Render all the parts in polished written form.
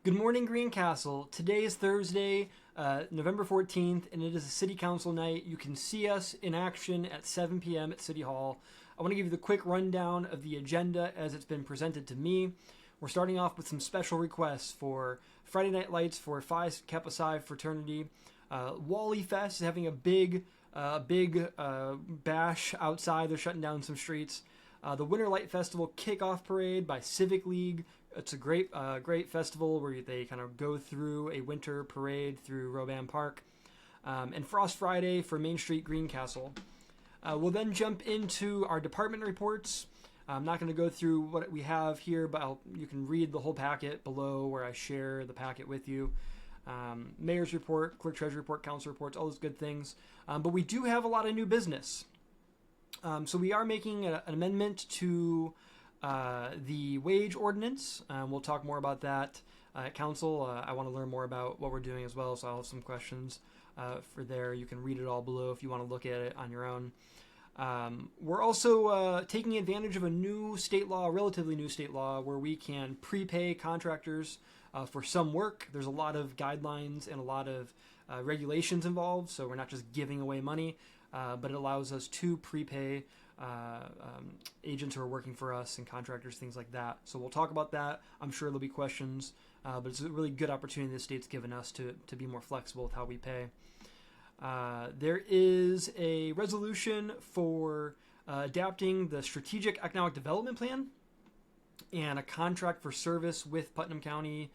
Good morning, Greencastle. Today is Thursday, November 14th, and it is a City Council night. You can see us in action at 7 p.m. at City Hall. I want to give you the quick rundown of the agenda as it's been presented to me. We're starting off with some special requests for Friday Night Lights for Phi Kappa Psi fraternity. Wallyfest is having a big bash outside. They're shutting down some streets. The Winter Light Festival kickoff parade by Civic League. It's a great festival where they kind of go through a winter parade through Roban Park. And Frost Friday for Main Street Greencastle. We'll then jump into our department reports. I'm not going to go through what we have here, but you can read the whole packet below where I share the packet with you. Mayor's report, Clerk-Treasurer report, council reports, all those good things. But we do have a lot of new business. So we are making an amendment to the wage ordinance. We'll talk more about that at council. I want to learn more about what we're doing as well, so I'll have some questions for there. You can read it all below if you want to look at it on your own. We're also taking advantage of a new state law, a relatively new state law, where we can prepay contractors for some work. There's a lot of guidelines and a lot of regulations involved, so we're not just giving away money, but it allows us to prepay agents who are working for us and contractors, things like that. So we'll talk about that. I'm sure there'll be questions, but it's a really good opportunity the state's given us to be more flexible with how we pay. There is a resolution for adapting the Strategic Economic Development Plan and a contract for service with Putnam County,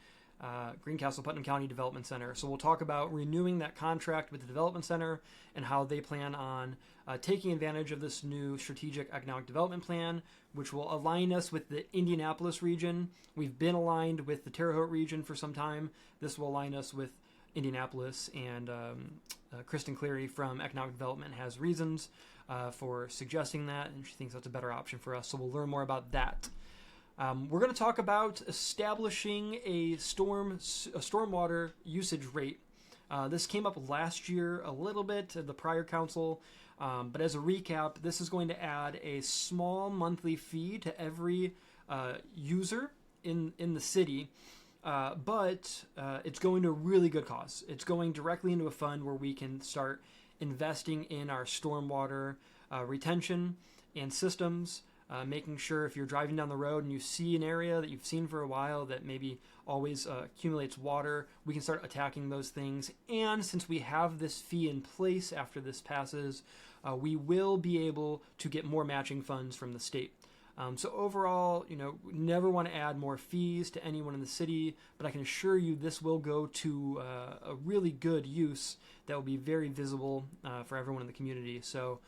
Greencastle-Putnam County Development Center. So we'll talk about renewing that contract with the Development Center and how they plan on taking advantage of this new Strategic Economic Development Plan, which will align us with the Indianapolis region. We've been aligned with the Terre Haute region for some time. This will align us with Indianapolis, and Kristen Cleary from Economic Development has reasons for suggesting that, and she thinks that's a better option for us. So we'll learn more about that. We're going to talk about establishing a stormwater usage rate. This came up last year a little bit at the prior council, but as a recap, this is going to add a small monthly fee to every user in the city, but it's going to a really good cause. It's going directly into a fund where we can start investing in our stormwater retention and systems. Making sure if you're driving down the road and you see an area that you've seen for a while that maybe always accumulates water, we can start attacking those things. And since we have this fee in place after this passes, we will be able to get more matching funds from the state. So overall, never want to add more fees to anyone in the city, but I can assure you this will go to a really good use that will be very visible for everyone in the community. So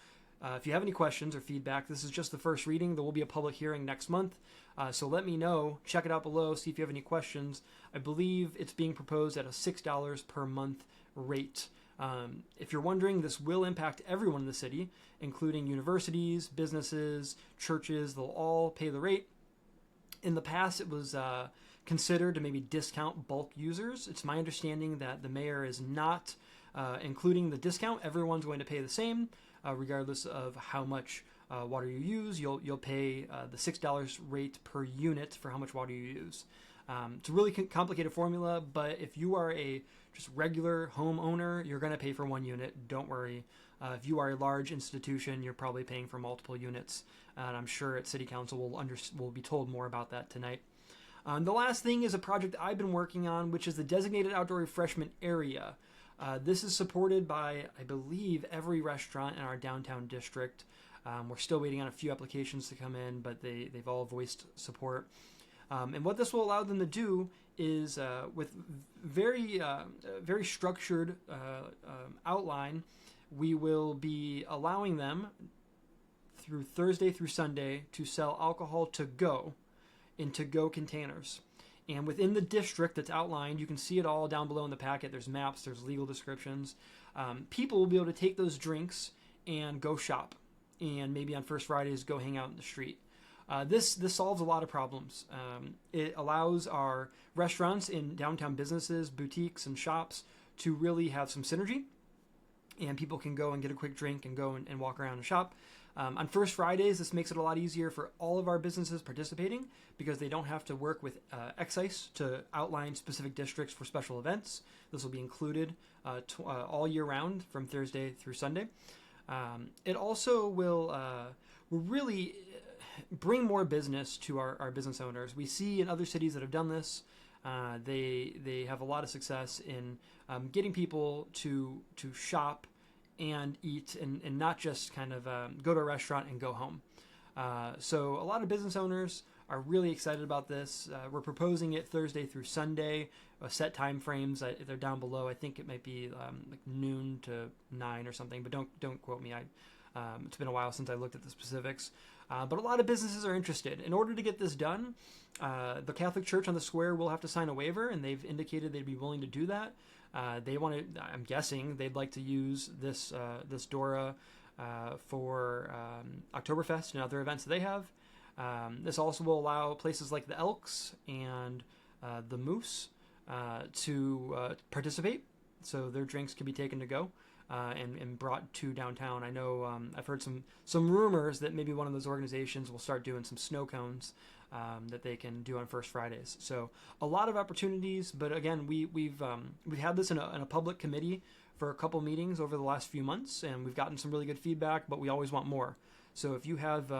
if you have any questions or feedback, this is just the first reading. There will be a public hearing next month. So let me know. Check it out below. See if you have any questions. I believe it's being proposed at a $6 per month rate. If you're wondering, this will impact everyone in the city, including universities, businesses, churches. They'll all pay the rate. In the past, it was considered to maybe discount bulk users. It's my understanding that the mayor is not including the discount. Everyone's going to pay the same. Regardless of how much water you use, you'll pay the $6 rate per unit for how much water you use. It's a really complicated formula, but if you are a just regular homeowner, you're going to pay for one unit. Don't worry. If you are a large institution, you're probably paying for multiple units, and I'm sure at City Council we'll be told more about that tonight. The last thing is a project I've been working on, which is the Designated Outdoor Refreshment Area. This is supported by, I believe, every restaurant in our downtown district. We're still waiting on a few applications to come in, but they've all voiced support. And what this will allow them to do is, with very structured outline, we will be allowing them through Thursday through Sunday to sell alcohol to go in to-go containers. And within the district that's outlined, you can see it all down below in the packet. There's maps, there's legal descriptions. People will be able to take those drinks and go shop. And maybe on First Fridays, go hang out in the street. This solves a lot of problems. It allows our restaurants in downtown businesses, boutiques, and shops to really have some synergy. And people can go and get a quick drink and go and walk around and shop. On First Fridays, this makes it a lot easier for all of our businesses participating because they don't have to work with excise to outline specific districts for special events. This will be included all year round from Thursday through Sunday. It also will really bring more business to our business owners. We see in other cities that have done this, they have a lot of success in getting people to shop and eat and not just kind of go to a restaurant and go home. So a lot of business owners are really excited about this. We're proposing it Thursday through Sunday, set time frames. They're down below. I think it might be like noon to 9 or something, but don't quote me. It's been a while since I looked at the specifics. But a lot of businesses are interested. In order to get this done, the Catholic Church on the Square will have to sign a waiver, and they've indicated they'd be willing to do that. They want to. I'm guessing they'd like to use this DORA for Oktoberfest and other events that they have. This also will allow places like the Elks and the Moose to participate, so their drinks can be taken to go and brought to downtown. I know I've heard some rumors that maybe one of those organizations will start doing some snow cones that they can do on First Fridays. So a lot of opportunities, but again, we've had this in a public committee for a couple meetings over the last few months, and we've gotten some really good feedback, but we always want more. So if you have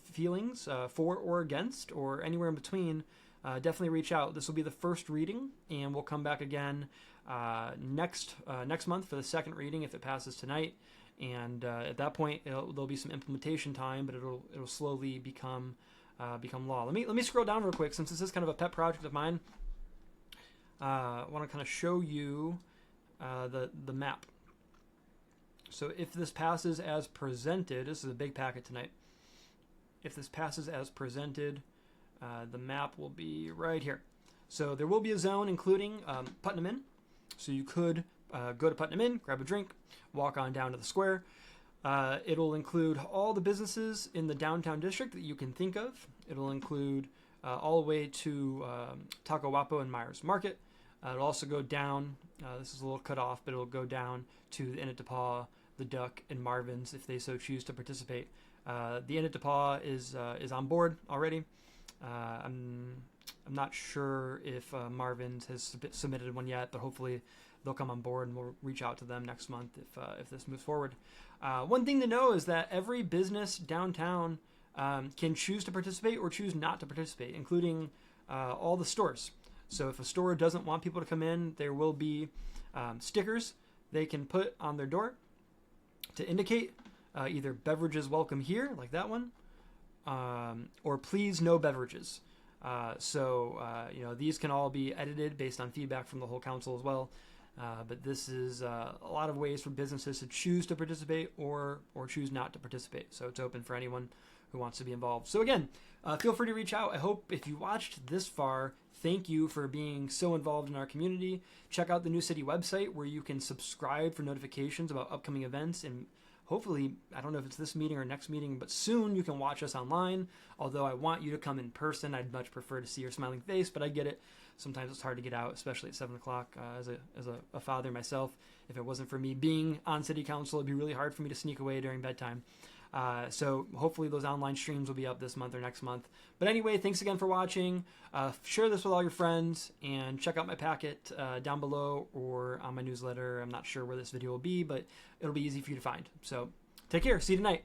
feelings for or against or anywhere in between, definitely reach out. This will be the first reading, and we'll come back again next month for the second reading if it passes tonight. And at that point, there'll be some implementation time, but it'll slowly become law. Let me scroll down real quick, since this is kind of a pet project of mine. I want to kind of show you the map. So if this passes as presented, this is a big packet tonight. If this passes as presented, the map will be right here. So there will be a zone including Putnam Inn. So you could go to Putnam Inn, grab a drink, walk on down to the square. It'll include all the businesses in the downtown district that you can think of. It'll include all the way to Takawapo and Myers Market. It'll also go down, this is a little cut off, but it'll go down to the Inn at DePaul, the Duck, and Marvin's if they so choose to participate. The Inn at DePaul is on board already. I'm not sure if Marvin's has submitted one yet, but hopefully they'll come on board, and we'll reach out to them next month if this moves forward. One thing to know is that every business downtown can choose to participate or choose not to participate, including all the stores. So if a store doesn't want people to come in, there will be stickers they can put on their door to indicate either beverages welcome here, like that one, or please no beverages. These can all be edited based on feedback from the whole council as well. But this is a lot of ways for businesses to choose to participate or choose not to participate. So it's open for anyone who wants to be involved. So again, feel free to reach out. I hope if you watched this far, thank you for being so involved in our community. Check out the New City website where you can subscribe for notifications about upcoming events, and hopefully, I don't know if it's this meeting or next meeting, but soon you can watch us online. Although I want you to come in person, I'd much prefer to see your smiling face, but I get it. Sometimes it's hard to get out, especially at 7 o'clock as a father myself. If it wasn't for me being on city council, it'd be really hard for me to sneak away during bedtime. So hopefully those online streams will be up this month or next month. But anyway, thanks again for watching. Share this with all your friends, and check out my packet down below or on my newsletter. I'm not sure where this video will be, but it'll be easy for you to find. So take care. See you tonight.